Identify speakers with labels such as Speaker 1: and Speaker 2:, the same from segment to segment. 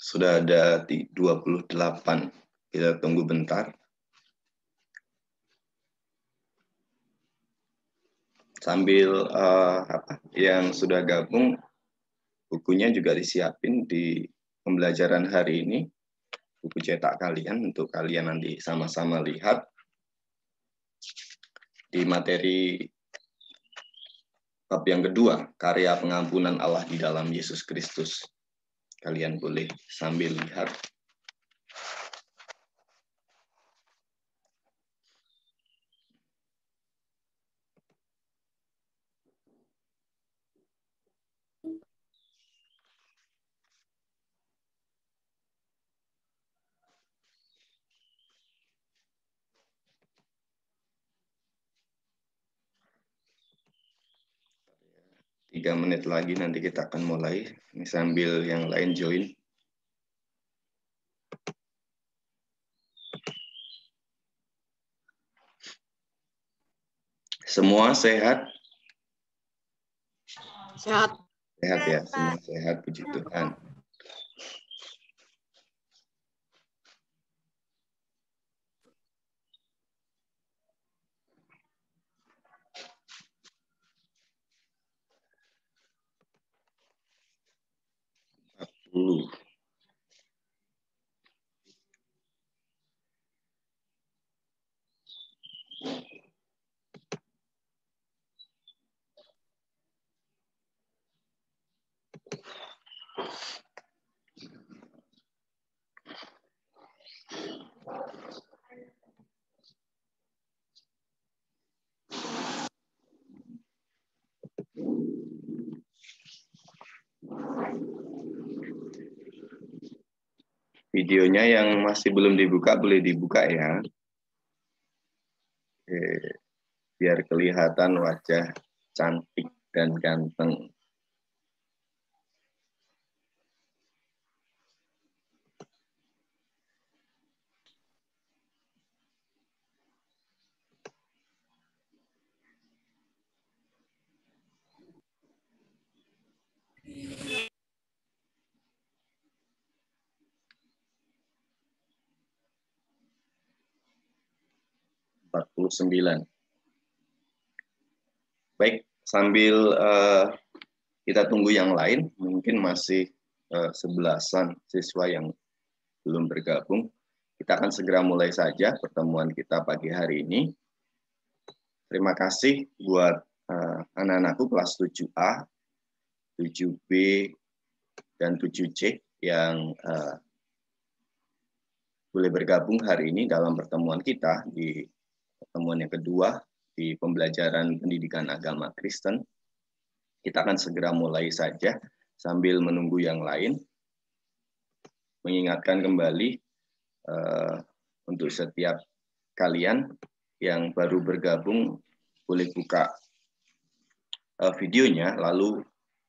Speaker 1: Sudah ada 28. Kita tunggu bentar. Sambil yang sudah gabung, bukunya juga disiapin di pembelajaran hari ini. Buku cetak kalian untuk kalian nanti sama-sama lihat di materi bab yang kedua, karya pengampunan Allah di dalam Yesus Kristus. Kalian boleh sambil lihat. Tiga menit lagi nanti kita akan mulai. Ini sambil yang lain join. Semua sehat?
Speaker 2: Sehat.
Speaker 1: Sehat ya, semua sehat, puji Tuhan. Dulu. Videonya yang masih belum dibuka, boleh dibuka ya. Oke. Biar kelihatan wajah cantik dan ganteng. Baik, sambil kita tunggu yang lain, mungkin masih 11-an siswa yang belum bergabung. Kita akan segera mulai saja pertemuan kita pagi hari ini. Terima kasih buat anak-anakku kelas 7A, 7B, dan 7C yang boleh bergabung hari ini dalam pertemuan kita di pertemuan yang kedua di pembelajaran pendidikan agama Kristen. Kita akan segera mulai saja sambil menunggu yang lain. Mengingatkan kembali untuk setiap kalian yang baru bergabung boleh buka videonya, lalu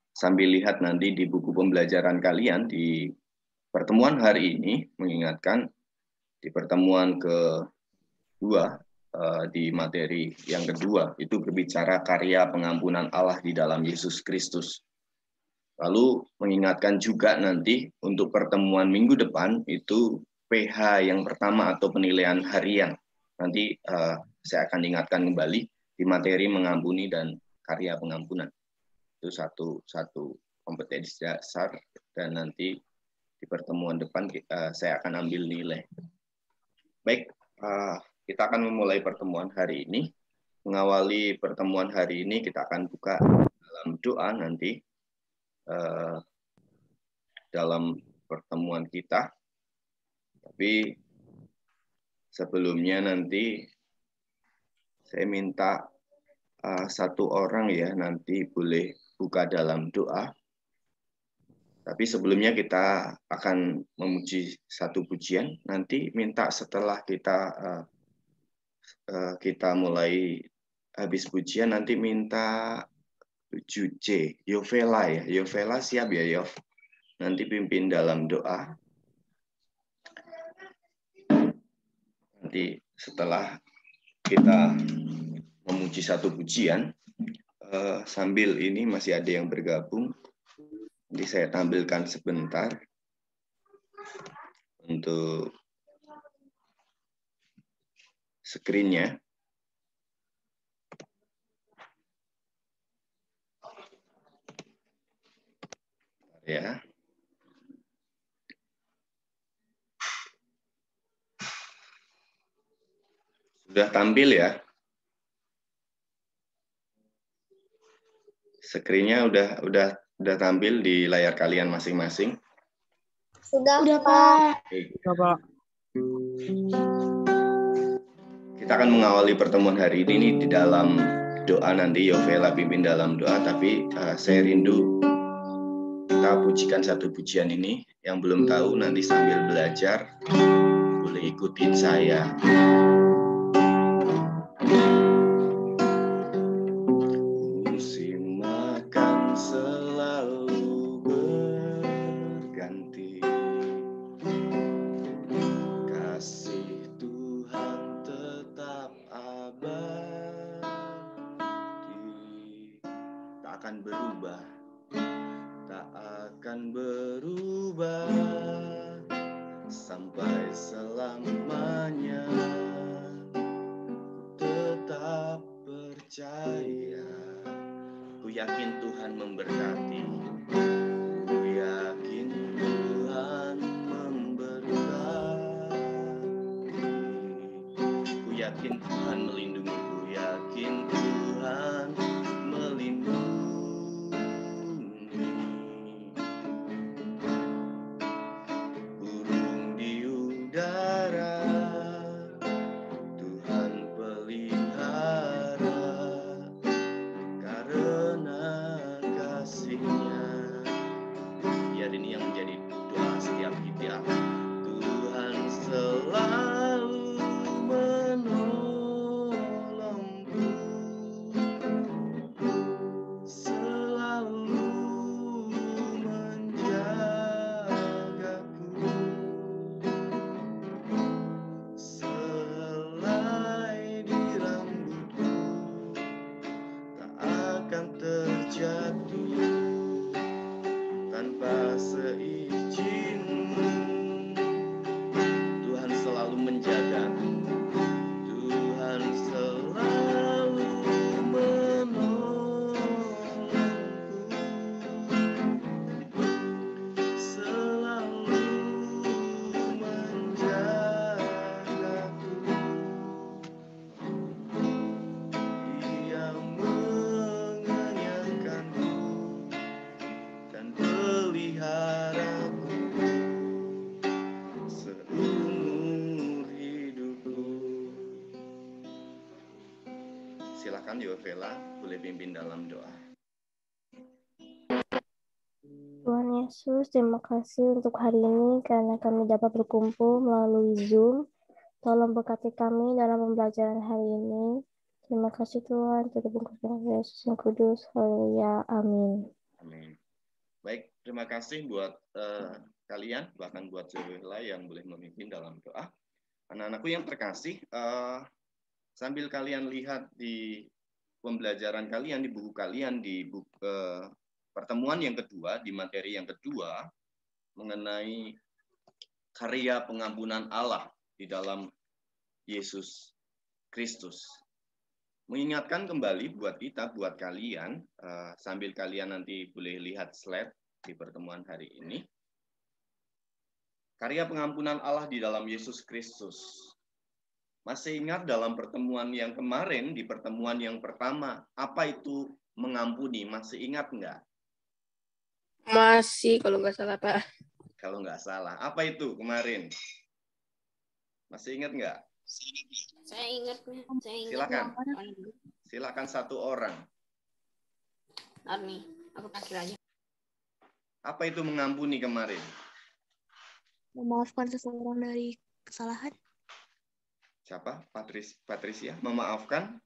Speaker 1: sambil lihat nanti di buku pembelajaran kalian di pertemuan hari ini, mengingatkan di pertemuan kedua di materi yang kedua itu berbicara karya pengampunan Allah di dalam Yesus Kristus. Lalu mengingatkan juga nanti untuk pertemuan minggu depan itu PH yang pertama atau penilaian harian. Nanti saya akan ingatkan kembali di materi mengampuni dan karya pengampunan. Itu satu kompetensi dasar dan nanti di pertemuan depan saya akan ambil nilai. Baik, kita akan memulai pertemuan hari ini. Mengawali pertemuan hari ini kita akan buka dalam doa nanti dalam pertemuan kita. Tapi sebelumnya nanti saya minta satu orang ya nanti boleh buka dalam doa. Tapi sebelumnya kita akan memuji satu pujian. Nanti minta setelah kita mulai habis pujian nanti minta 7C, Yovela ya. Yovela siap ya Yov? Nanti pimpin dalam doa. Nanti setelah kita memuji satu pujian, sambil ini masih ada yang bergabung. Nanti saya tampilkan sebentar. untuk screen-nya. Ya. Sudah tampil ya? Screen-nya udah tampil di layar kalian masing-masing.
Speaker 2: Sudah, Pak.
Speaker 3: Sudah, Pak.
Speaker 1: Kita akan mengawali pertemuan hari ini di dalam doa. Nanti Yovela pimpin dalam doa, tapi saya rindu kita pujikan satu pujian ini. Yang belum tahu nanti sambil belajar boleh ikutin saya. Musim makan selalu berganti, kasih Tuhan tetap abadi, tak akan berubah, tak akan berubah sampai selamanya. Ku tetap percaya, ku yakin Tuhan memberkati, ku yakin Tuhan memberkati, ku yakin Tuhan melindungi, ku yakin Tuhan melindungi. Burung di udara Tuhan pelihara, karena kasih-Nya. Biar ini yang menjadi doa setiap kita. Tuhan selalu menolongku, selalu menjagaku, selai di rambutku tak akan terjatuh tanpa seizin-Mu. Tuhan selalu menjagaku, Tuhan selalu menolongku, selalu menjagaku. Dia mengenyangkanku dan peliharaku seumur hidupku. Silakan Yovela, boleh pimpin dalam doa.
Speaker 2: Tuhan Yesus, terima kasih untuk hari ini karena kami dapat berkumpul melalui Zoom. Tolong berkati kami dalam pembelajaran hari ini. Terima kasih Tuhan, terima kasih Yesus yang kudus. Haleluya. Amin.
Speaker 1: Amin. Baik, terima kasih buat kalian, bahkan buat Yovela yang boleh memimpin dalam doa. Anak-anakku yang terkasih, sambil kalian lihat di pembelajaran kalian, di buku kalian, di pertemuan yang kedua, di materi yang kedua, mengenai karya pengampunan Allah di dalam Yesus Kristus. Mengingatkan kembali buat kita, buat kalian, sambil kalian nanti boleh lihat slide di pertemuan hari ini. Karya pengampunan Allah di dalam Yesus Kristus. Masih ingat dalam pertemuan yang kemarin, di pertemuan yang pertama, apa itu mengampuni? Masih ingat nggak?
Speaker 3: Masih, kalau nggak salah, Pak.
Speaker 1: Kalau nggak salah. Apa itu kemarin? Masih ingat nggak?
Speaker 3: Saya ingat.
Speaker 1: Silakan. Silakan satu orang.
Speaker 3: Arni, aku panggil aja.
Speaker 1: Apa itu mengampuni kemarin?
Speaker 4: Memaafkan seseorang dari kesalahan.
Speaker 1: Siapa? Patricia. Memaafkan?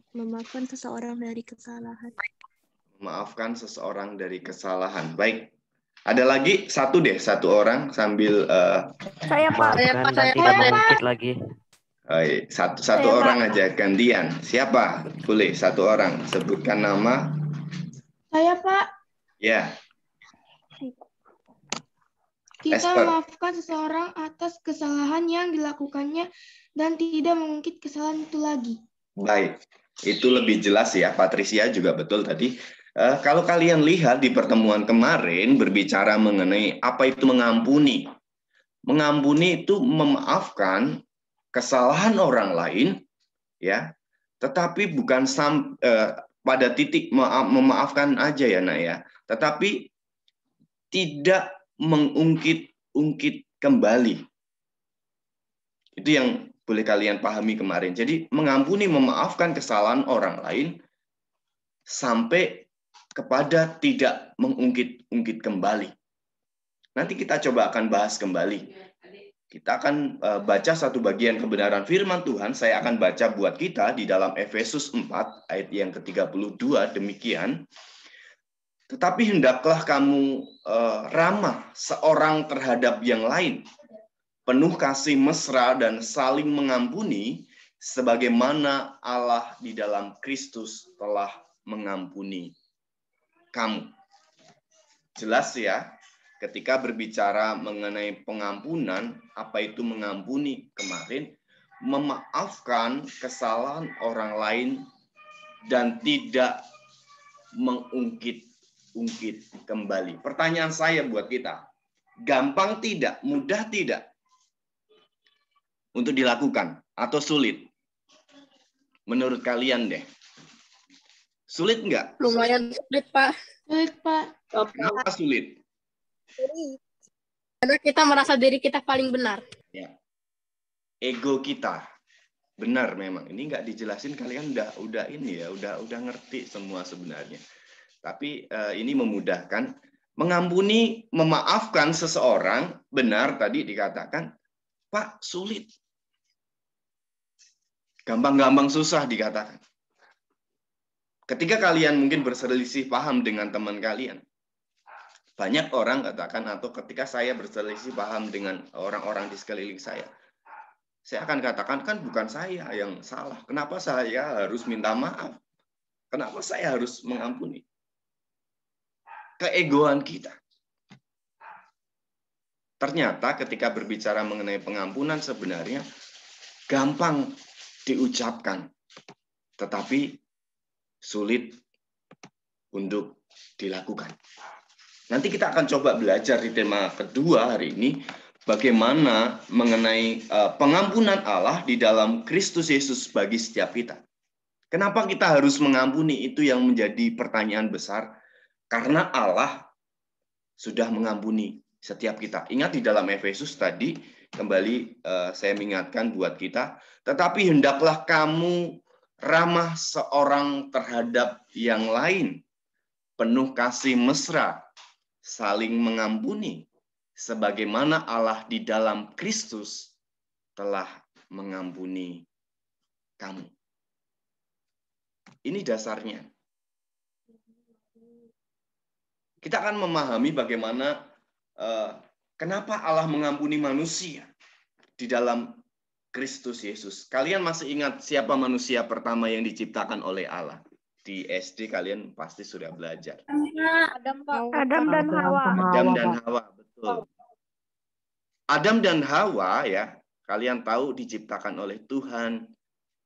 Speaker 4: Memaafkan seseorang dari kesalahan.
Speaker 1: Memaafkan seseorang dari kesalahan. Baik. Ada lagi satu orang sambil
Speaker 2: Saya Pak.
Speaker 5: Maafkan dan tidak mengungkit lagi.
Speaker 1: satu orang aja gantian. Siapa? Boleh satu orang. Sebutkan nama.
Speaker 4: Saya Pak.
Speaker 1: Ya.
Speaker 6: Kita
Speaker 1: Esther.
Speaker 6: memaafkan seseorang atas kesalahan yang dilakukannya dan tidak mengungkit kesalahan itu lagi.
Speaker 1: Baik, itu lebih jelas ya, Patricia juga betul tadi. Kalau kalian lihat di pertemuan kemarin berbicara mengenai apa itu mengampuni. Mengampuni itu memaafkan kesalahan orang lain, ya, tetapi bukan pada titik memaafkan aja ya, Nak ya, tetapi tidak mengungkit-ungkit kembali. Itu yang boleh kalian pahami kemarin. Jadi mengampuni, memaafkan kesalahan orang lain sampai kepada tidak mengungkit-ungkit kembali. Nanti kita coba akan bahas kembali. Kita akan baca satu bagian kebenaran firman Tuhan. Saya akan baca buat kita di dalam Efesus 4 ayat yang ke-32 demikian. Tetapi hendaklah kamu ramah seorang terhadap yang lain, penuh kasih mesra dan saling mengampuni, sebagaimana Allah di dalam Kristus telah mengampuni kamu. Jelas ya, ketika berbicara mengenai pengampunan, apa itu mengampuni kemarin? Memaafkan kesalahan orang lain dan tidak mengungkit kembali. Pertanyaan saya buat kita, gampang tidak, mudah tidak untuk dilakukan atau sulit? Menurut kalian deh. Sulit nggak?
Speaker 3: Lumayan sulit, Pak.
Speaker 6: Sulit, Pak.
Speaker 1: Kenapa sulit?
Speaker 3: Karena kita merasa diri kita paling benar.
Speaker 1: Ya. Ego kita. Benar memang. Ini nggak dijelasin, kalian udah ini ya, udah ngerti semua sebenarnya. Tapi ini memudahkan. Mengampuni, memaafkan seseorang, benar tadi dikatakan, Pak, sulit. Gampang-gampang susah dikatakan. Ketika kalian mungkin berselisih paham dengan teman kalian, banyak orang katakan, atau ketika saya berselisih paham dengan orang-orang di sekeliling saya akan katakan, kan bukan saya yang salah. Kenapa saya harus minta maaf? Kenapa saya harus mengampuni? Keegoan kita. Ternyata ketika berbicara mengenai pengampunan sebenarnya gampang diucapkan, tetapi sulit untuk dilakukan. Nanti kita akan coba belajar di tema kedua hari ini, bagaimana mengenai pengampunan Allah di dalam Kristus Yesus bagi setiap kita. Kenapa kita harus mengampuni? Itu yang menjadi pertanyaan besar. Karena Allah sudah mengampuni setiap kita. Ingat di dalam Efesus tadi, kembali saya mengingatkan buat kita, tetapi hendaklah kamu ramah seorang terhadap yang lain, penuh kasih mesra, saling mengampuni, sebagaimana Allah di dalam Kristus telah mengampuni kamu. Ini dasarnya. Kita akan memahami bagaimana kenapa Allah mengampuni manusia di dalam Kristus Yesus. Kalian masih ingat siapa manusia pertama yang diciptakan oleh Allah? Di SD kalian pasti sudah belajar.
Speaker 2: Adam
Speaker 1: Adam
Speaker 2: dan Hawa.
Speaker 1: dan Hawa, betul. Adam dan Hawa ya, kalian tahu diciptakan oleh Tuhan.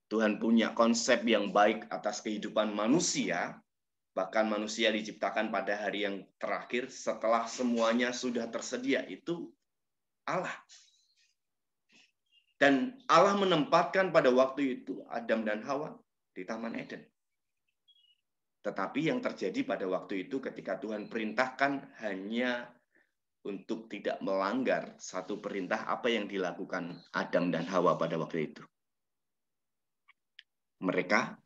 Speaker 1: Tuhan punya konsep yang baik atas kehidupan manusia. Bahkan manusia diciptakan pada hari yang terakhir setelah semuanya sudah tersedia. Itu Allah. Dan Allah menempatkan pada waktu itu Adam dan Hawa di Taman Eden. Tetapi yang terjadi pada waktu itu ketika Tuhan perintahkan hanya untuk tidak melanggar satu perintah, apa yang dilakukan Adam dan Hawa pada waktu itu? Mereka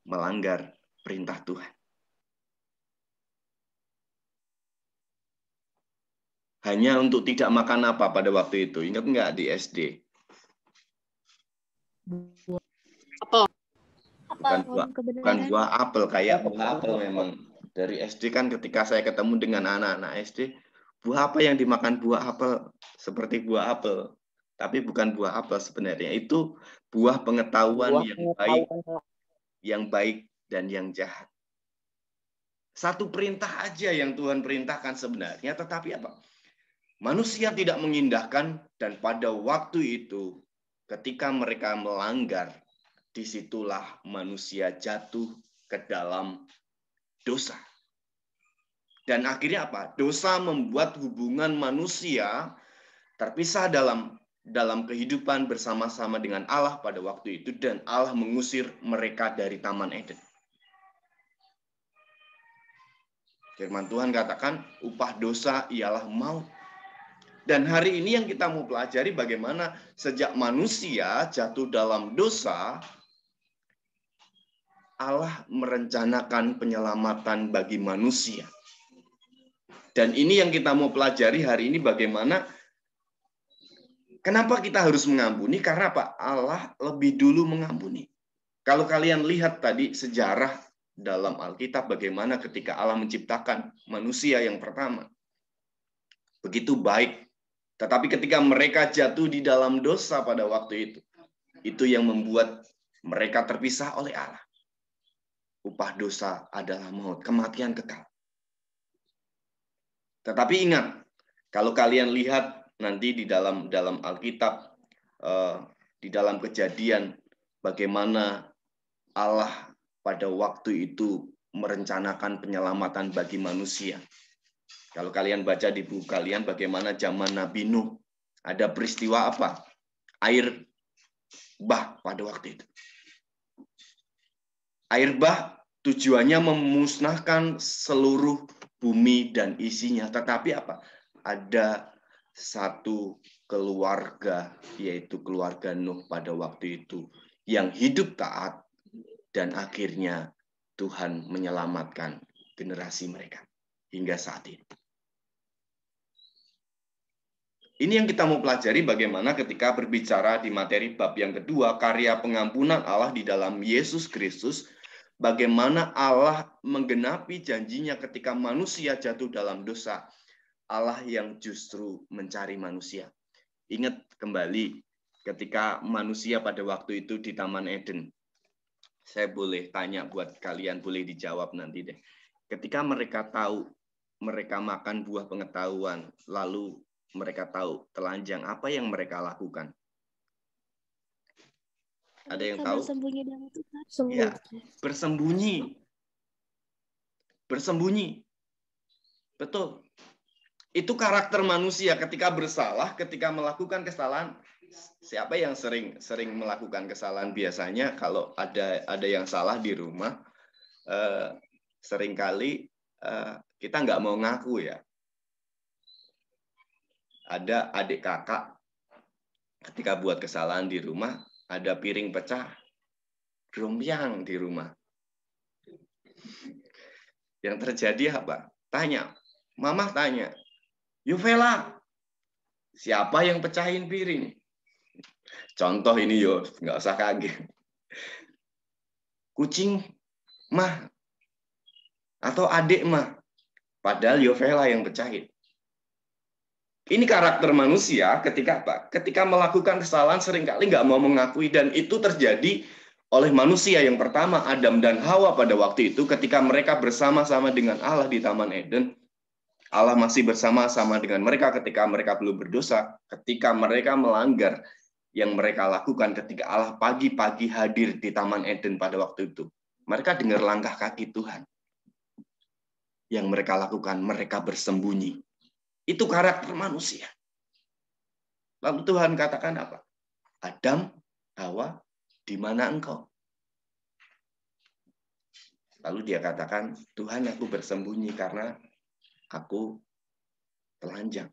Speaker 1: melanggar perintah Tuhan. Hanya untuk tidak makan apa pada waktu itu? Ingat nggak di SD?
Speaker 3: Apa?
Speaker 1: Bukan buah apel, kayak buah apel memang. Dari SD kan ketika saya ketemu dengan anak-anak SD, buah apa yang dimakan buah apel? Seperti buah apel. Tapi bukan buah apel sebenarnya. Itu buah pengetahuan yang baik dan yang jahat. Satu perintah aja yang Tuhan perintahkan sebenarnya, tetapi apa? Manusia tidak mengindahkan, dan pada waktu itu ketika mereka melanggar, disitulah manusia jatuh ke dalam dosa. Dan akhirnya apa? Dosa membuat hubungan manusia terpisah dalam kehidupan bersama-sama dengan Allah pada waktu itu, dan Allah mengusir mereka dari Taman Eden. Firman Tuhan katakan, upah dosa ialah maut. Dan hari ini yang kita mau pelajari bagaimana sejak manusia jatuh dalam dosa, Allah merencanakan penyelamatan bagi manusia. Dan ini yang kita mau pelajari hari ini, bagaimana, kenapa kita harus mengampuni? Karena apa? Allah lebih dulu mengampuni. Kalau kalian lihat tadi sejarah dalam Alkitab, bagaimana ketika Allah menciptakan manusia yang pertama. Begitu baik. Tetapi ketika mereka jatuh di dalam dosa pada waktu itu yang membuat mereka terpisah oleh Allah. Upah dosa adalah maut, kematian kekal. Tetapi ingat, kalau kalian lihat nanti di dalam Alkitab, di dalam Kejadian, bagaimana Allah pada waktu itu merencanakan penyelamatan bagi manusia. Kalau kalian baca di buku kalian, bagaimana zaman Nabi Nuh, ada peristiwa apa? Air bah pada waktu itu. Air bah tujuannya memusnahkan seluruh bumi dan isinya. Tetapi apa? Ada satu keluarga, yaitu keluarga Nuh pada waktu itu, yang hidup taat, dan akhirnya Tuhan menyelamatkan generasi mereka hingga saat ini. Ini yang kita mau pelajari, bagaimana ketika berbicara di materi bab yang kedua, karya pengampunan Allah di dalam Yesus Kristus, bagaimana Allah menggenapi janjinya ketika manusia jatuh dalam dosa. Allah yang justru mencari manusia. Ingat kembali ketika manusia pada waktu itu di Taman Eden. Saya boleh tanya buat kalian, boleh dijawab nanti deh. Ketika mereka tahu, mereka makan buah pengetahuan, lalu mereka tahu telanjang, apa yang mereka lakukan? Ada yang tahu?
Speaker 4: Bersembunyi dari Tuhan.
Speaker 1: Ya, bersembunyi. Bersembunyi. Betul. Itu karakter manusia ketika bersalah, ketika melakukan kesalahan. Siapa yang sering melakukan kesalahan? Biasanya kalau ada yang salah di rumah, seringkali kita nggak mau ngaku ya. Ada adik kakak, ketika buat kesalahan di rumah, ada piring pecah, gerombyang di rumah. Yang terjadi apa? Tanya, Mama tanya, Yuvela, siapa yang pecahin piring? Contoh ini yo, nggak usah kaget. Kucing mah, atau adik mah, padahal Yuvela yang pecahin. Ini karakter manusia ketika apa? Ketika melakukan kesalahan seringkali nggak mau mengakui, dan itu terjadi oleh manusia yang pertama, Adam dan Hawa pada waktu itu ketika mereka bersama-sama dengan Allah di Taman Eden. Allah masih bersama-sama dengan mereka ketika mereka belum berdosa, ketika mereka melanggar yang mereka lakukan ketika Allah pagi-pagi hadir di Taman Eden pada waktu itu. Mereka dengar langkah kaki Tuhan. Yang mereka lakukan, mereka bersembunyi. Itu karakter manusia. Lalu Tuhan katakan apa? Adam, Hawa, di mana engkau? Lalu dia katakan, Tuhan, aku bersembunyi karena aku telanjang.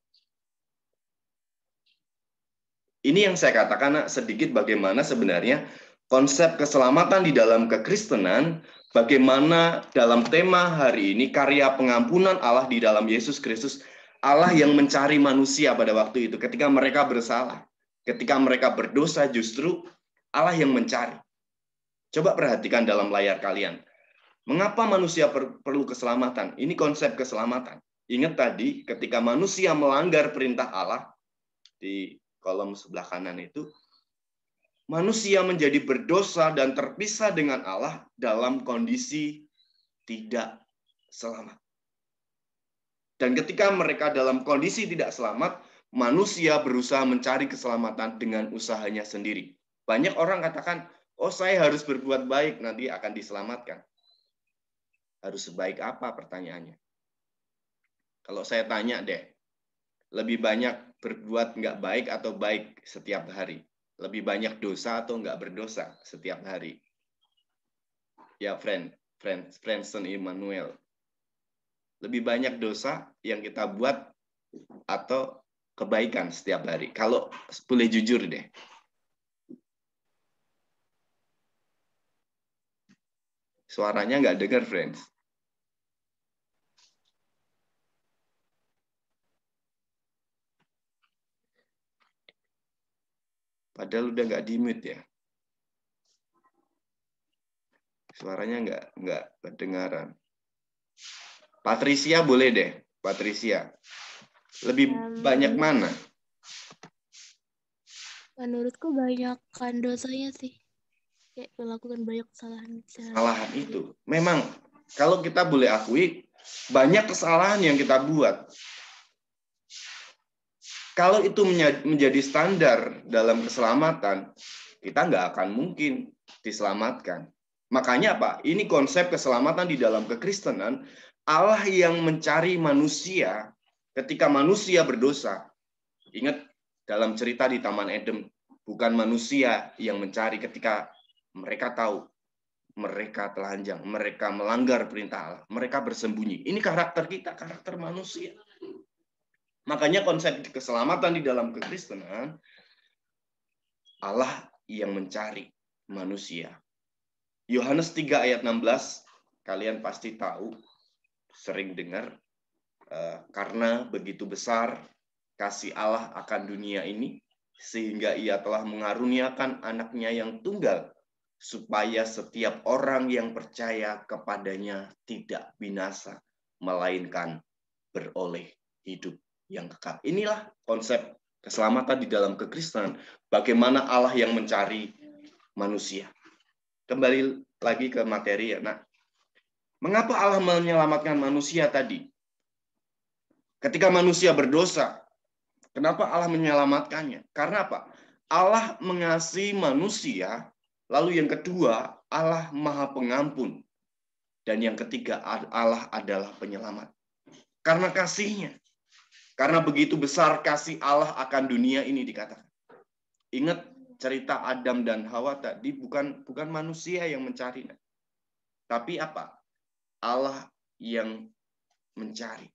Speaker 1: Ini yang saya katakan sedikit bagaimana sebenarnya konsep keselamatan di dalam kekristenan, bagaimana dalam tema hari ini karya pengampunan Allah di dalam Yesus Kristus. Allah yang mencari manusia pada waktu itu ketika mereka bersalah, ketika mereka berdosa, justru Allah yang mencari. Coba perhatikan dalam layar kalian. Mengapa manusia perlu keselamatan? Ini konsep keselamatan. Ingat tadi ketika manusia melanggar perintah Allah, di kolom sebelah kanan itu, manusia menjadi berdosa dan terpisah dengan Allah dalam kondisi tidak selamat. Dan ketika mereka dalam kondisi tidak selamat, manusia berusaha mencari keselamatan dengan usahanya sendiri. Banyak orang katakan, oh saya harus berbuat baik, nanti akan diselamatkan. Harus sebaik apa pertanyaannya? Kalau saya tanya deh, lebih banyak berbuat nggak baik atau baik setiap hari? Lebih banyak dosa atau nggak berdosa setiap hari? Ya, Friendson Immanuel. Lebih banyak dosa yang kita buat atau kebaikan setiap hari? Kalau boleh jujur deh. Suaranya nggak dengar, friends. Padahal udah nggak di-mute ya. Suaranya nggak kedengaran. Patricia boleh deh, Patricia. Lebih banyak mana?
Speaker 4: Menurutku banyakkan dosanya sih. Kayak melakukan banyak kesalahan.
Speaker 1: Kesalahan itu. Memang kalau kita boleh akui, banyak kesalahan yang kita buat. Kalau itu menjadi standar dalam keselamatan, kita nggak akan mungkin diselamatkan. Makanya apa? Ini konsep keselamatan di dalam kekristenan. Allah yang mencari manusia ketika manusia berdosa. Ingat dalam cerita di Taman Eden, bukan manusia yang mencari ketika mereka tahu mereka telanjang, mereka melanggar perintah Allah, mereka bersembunyi. Ini karakter kita, karakter manusia. Makanya konsep keselamatan di dalam kekristenan, Allah yang mencari manusia. Yohanes 3 ayat 16, kalian pasti tahu, sering dengar, karena begitu besar kasih Allah akan dunia ini, sehingga ia telah mengaruniakan anaknya yang tunggal, supaya setiap orang yang percaya kepadanya tidak binasa, melainkan beroleh hidup yang kekal. Inilah konsep keselamatan di dalam kekristenan. Bagaimana Allah yang mencari manusia. Kembali lagi ke materi ya. Nah, mengapa Allah menyelamatkan manusia tadi? Ketika manusia berdosa, kenapa Allah menyelamatkannya? Karena apa? Allah mengasihi manusia, lalu yang kedua, Allah Maha Pengampun. Dan yang ketiga, Allah adalah penyelamat. Karena kasihnya. Karena begitu besar kasih Allah akan dunia ini dikatakan. Ingat cerita Adam dan Hawa tadi, bukan manusia yang mencari. Tapi apa? Allah yang mencari.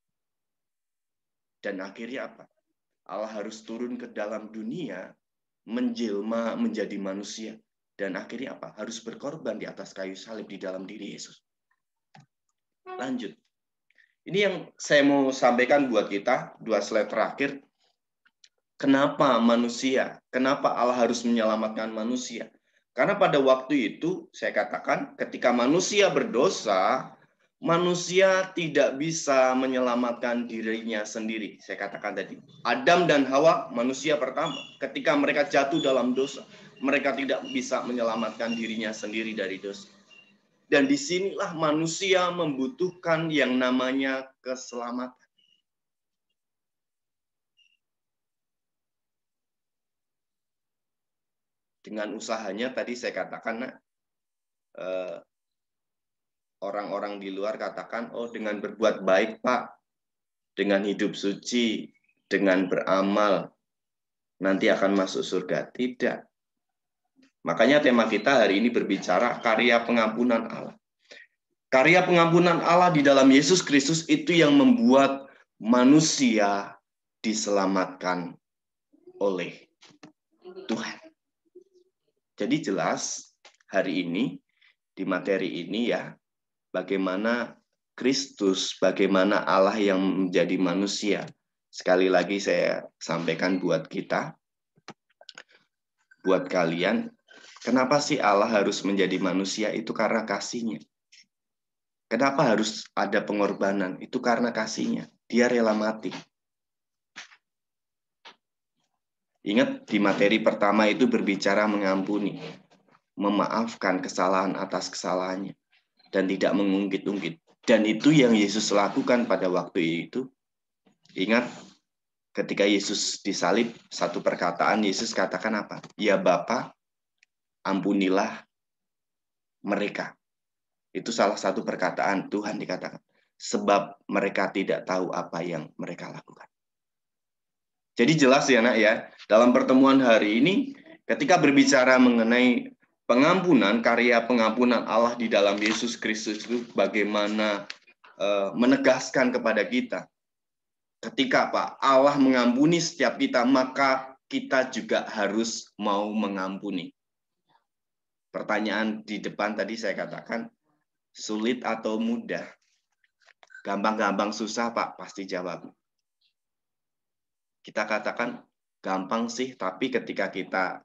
Speaker 1: Dan akhirnya apa? Allah harus turun ke dalam dunia, menjelma menjadi manusia. Dan akhirnya apa? Harus berkorban di atas kayu salib di dalam diri Yesus. Lanjut. Ini yang saya mau sampaikan buat kita, 2 slide terakhir. Kenapa manusia? Kenapa Allah harus menyelamatkan manusia? Karena pada waktu itu, saya katakan, ketika manusia berdosa, manusia tidak bisa menyelamatkan dirinya sendiri. Saya katakan tadi, Adam dan Hawa, manusia pertama, ketika mereka jatuh dalam dosa, mereka tidak bisa menyelamatkan dirinya sendiri dari dosa. Dan disinilah manusia membutuhkan yang namanya keselamatan. Dengan usahanya tadi saya katakan, orang-orang di luar katakan, oh dengan berbuat baik Pak, dengan hidup suci, dengan beramal, nanti akan masuk surga. Tidak. Makanya tema kita hari ini berbicara karya pengampunan Allah. Karya pengampunan Allah di dalam Yesus Kristus itu yang membuat manusia diselamatkan oleh Tuhan. Jadi jelas hari ini, di materi ini ya, bagaimana Kristus, bagaimana Allah yang menjadi manusia. Sekali lagi saya sampaikan buat kita, buat kalian, kenapa sih Allah harus menjadi manusia? Itu karena kasihnya. Kenapa harus ada pengorbanan? Itu karena kasihnya. Dia rela mati. Ingat di materi pertama itu berbicara mengampuni, memaafkan kesalahan atas kesalahannya, dan tidak mengungkit-ungkit. Dan itu yang Yesus lakukan pada waktu itu Ingat, ketika Yesus disalib, satu perkataan Yesus katakan apa? Ya Bapa, ampunilah mereka. Itu salah satu perkataan Tuhan dikatakan. Sebab mereka tidak tahu apa yang mereka lakukan. Jadi jelas ya nak ya, dalam pertemuan hari ini, ketika berbicara mengenai pengampunan, karya pengampunan Allah di dalam Yesus Kristus itu bagaimana menegaskan kepada kita. Ketika Pak Allah mengampuni setiap kita, maka kita juga harus mau mengampuni. Pertanyaan di depan tadi saya katakan, sulit atau mudah? Gampang-gampang susah Pak, pasti jawab. Kita katakan gampang sih, tapi ketika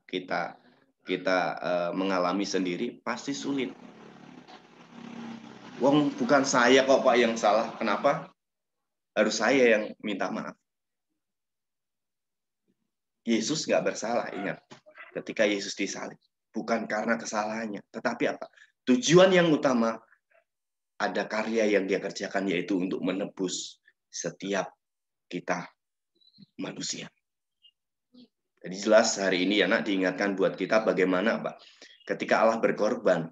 Speaker 1: kita mengalami sendiri pasti sulit. Wong bukan saya kok Pak yang salah. Kenapa? Harus saya yang minta maaf. Yesus nggak bersalah, ingat. Ketika Yesus disalib, bukan karena kesalahannya, tetapi apa? Tujuan yang utama, ada karya yang dia kerjakan, yaitu untuk menebus setiap kita manusia. Jadi jelas hari ini ya nak, diingatkan buat kita bagaimana Pak, ketika Allah berkorban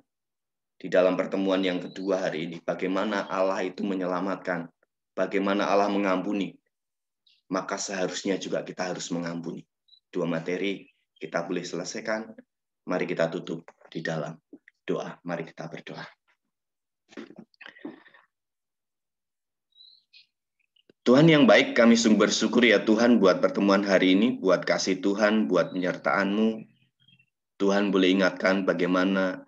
Speaker 1: di dalam pertemuan yang kedua hari ini, bagaimana Allah itu menyelamatkan, bagaimana Allah mengampuni, maka seharusnya juga kita harus mengampuni. Dua materi kita boleh selesaikan, mari kita tutup di dalam doa, mari kita berdoa. Tuhan yang baik, kami sungguh bersyukur ya Tuhan buat pertemuan hari ini, buat kasih Tuhan, buat penyertaan-Mu. Tuhan boleh ingatkan bagaimana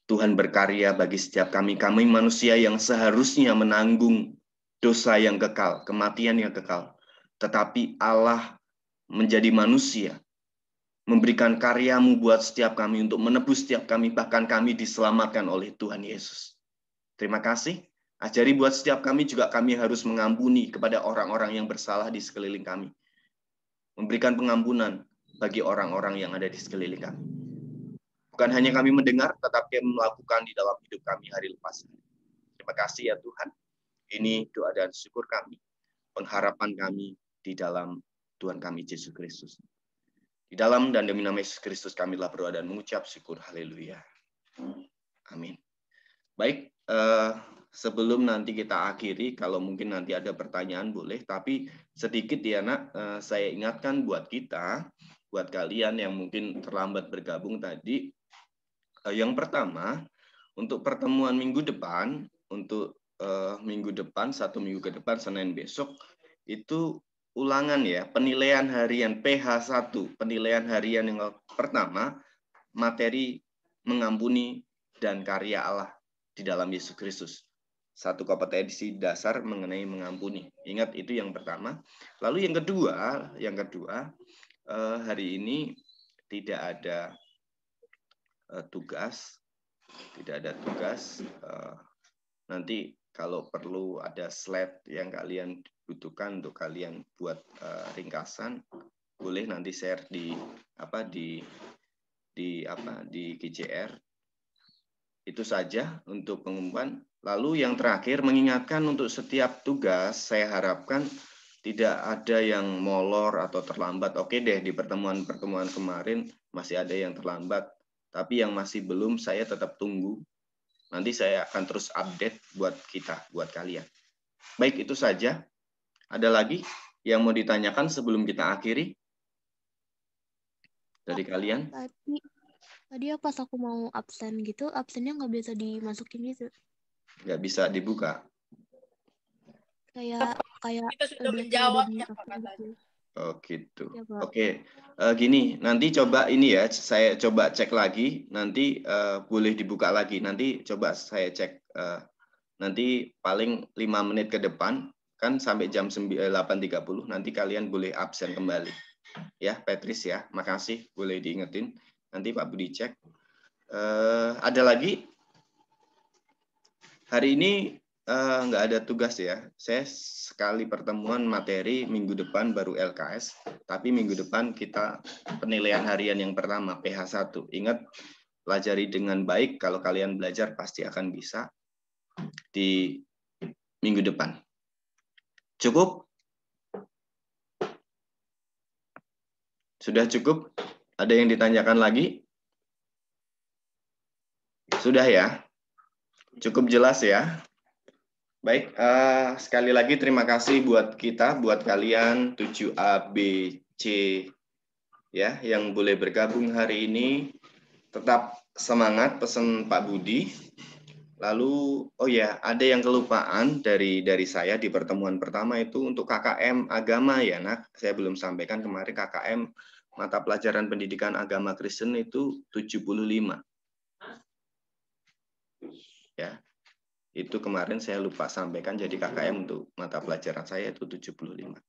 Speaker 1: Tuhan berkarya bagi setiap kami manusia yang seharusnya menanggung dosa yang kekal, kematian yang kekal. Tetapi Allah menjadi manusia, memberikan karya-Mu buat setiap kami, untuk menebus setiap kami, bahkan kami diselamatkan oleh Tuhan Yesus. Terima kasih. Ajari buat setiap kami juga kami harus mengampuni kepada orang-orang yang bersalah di sekeliling kami. Memberikan pengampunan bagi orang-orang yang ada di sekeliling kami. Bukan hanya kami mendengar, tetapi melakukan di dalam hidup kami hari lepas hari. Terima kasih ya Tuhan. Ini doa dan syukur kami. Pengharapan kami di dalam Tuhan kami Yesus Kristus. Di dalam dan demi nama Yesus Kristus kami telah berdoa dan mengucap syukur. Haleluya. Amin. Baik, sebelum nanti kita akhiri, kalau mungkin nanti ada pertanyaan boleh, tapi sedikit ya nak, saya ingatkan buat kita, buat kalian yang mungkin terlambat bergabung tadi, yang pertama, untuk pertemuan minggu depan, untuk minggu depan, 1 minggu ke depan, Senin besok, itu ulangan ya, penilaian harian PH1, penilaian harian yang pertama, materi mengampuni dan karya Allah di dalam Yesus Kristus. Satu kompetensi dasar mengenai mengampuni. Ingat itu yang pertama. Lalu yang kedua, hari ini tidak ada tugas. Nanti kalau perlu ada slide yang kalian butuhkan untuk kalian buat ringkasan, boleh nanti share di GCR. Itu saja untuk pengumuman. Lalu yang terakhir, mengingatkan untuk setiap tugas, saya harapkan tidak ada yang molor atau terlambat. Oke deh, di pertemuan-pertemuan kemarin masih ada yang terlambat. Tapi yang masih belum, saya tetap tunggu. Nanti saya akan terus update buat kita, buat kalian. Baik, itu saja. Ada lagi yang mau ditanyakan sebelum kita akhiri? Dari kalian?
Speaker 4: Tadi pas aku mau absen gitu, absennya nggak bisa dimasukin gitu.
Speaker 1: Nggak bisa dibuka?
Speaker 4: Kayak
Speaker 3: Kita sudah menjawabnya Pak
Speaker 4: absen
Speaker 3: katanya.
Speaker 4: gitu.
Speaker 1: Oh gitu.
Speaker 4: Ya, Pak.
Speaker 1: Oke, gini, nanti coba ini ya, saya coba cek lagi, nanti boleh dibuka lagi. Nanti coba saya cek, nanti paling 5 menit ke depan, kan sampai jam 8.30, nanti kalian boleh absen kembali. Ya, Petris ya, makasih, boleh diingetin. Nanti Pak Budi cek. Ada lagi? Hari ini nggak ada tugas ya. Saya sekali pertemuan materi, minggu depan baru LKS. Tapi minggu depan kita penilaian harian yang pertama, PH1. Ingat, pelajari dengan baik. Kalau kalian belajar pasti akan bisa di minggu depan. Cukup? Sudah cukup? Ada yang ditanyakan lagi? Sudah ya? Cukup jelas ya? Baik, sekali lagi terima kasih buat kita, buat kalian 7A, B, C, ya, yang boleh bergabung hari ini. Tetap semangat, pesan Pak Budi. Lalu, oh ya, ada yang kelupaan dari saya di pertemuan pertama itu untuk KKM agama ya, nak. Saya belum sampaikan kemarin KKM mata pelajaran pendidikan agama Kristen itu 75. Ya. Itu kemarin saya lupa sampaikan, jadi KKM untuk mata pelajaran saya itu 75.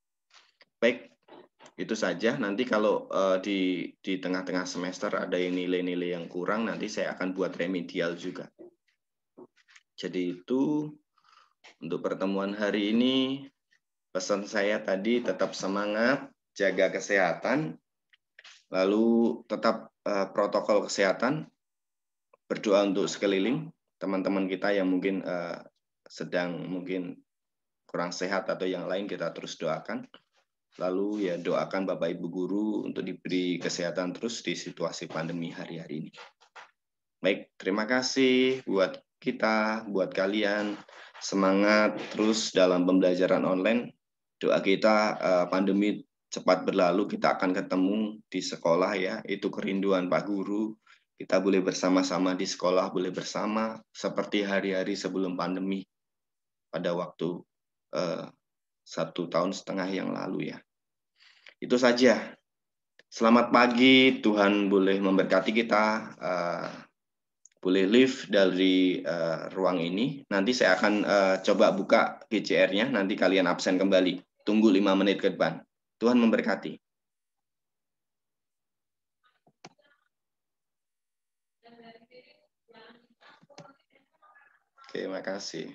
Speaker 1: Baik, itu saja. Nanti kalau di tengah-tengah semester ada nilai-nilai yang kurang, nanti saya akan buat remedial juga. Jadi itu untuk pertemuan hari ini, pesan saya tadi tetap semangat, jaga kesehatan, lalu tetap protokol kesehatan, berdoa untuk sekeliling, teman-teman kita yang mungkin sedang mungkin kurang sehat atau yang lain kita terus doakan. Lalu ya doakan Bapak Ibu Guru untuk diberi kesehatan terus di situasi pandemi hari-hari ini. Baik, terima kasih buat kita, buat kalian. Semangat terus dalam pembelajaran online. Doa kita pandemi cepat berlalu, kita akan ketemu di sekolah ya. Itu kerinduan Pak Guru. Kita boleh bersama-sama di sekolah, boleh bersama seperti hari-hari sebelum pandemi pada waktu 1,5 tahun yang lalu ya. Itu saja. Selamat pagi, Tuhan boleh memberkati kita. Boleh leave dari ruang ini. Nanti saya akan coba buka GCR-nya, nanti kalian absen kembali. Tunggu 5 menit ke depan. Tuhan memberkati. Terima kasih.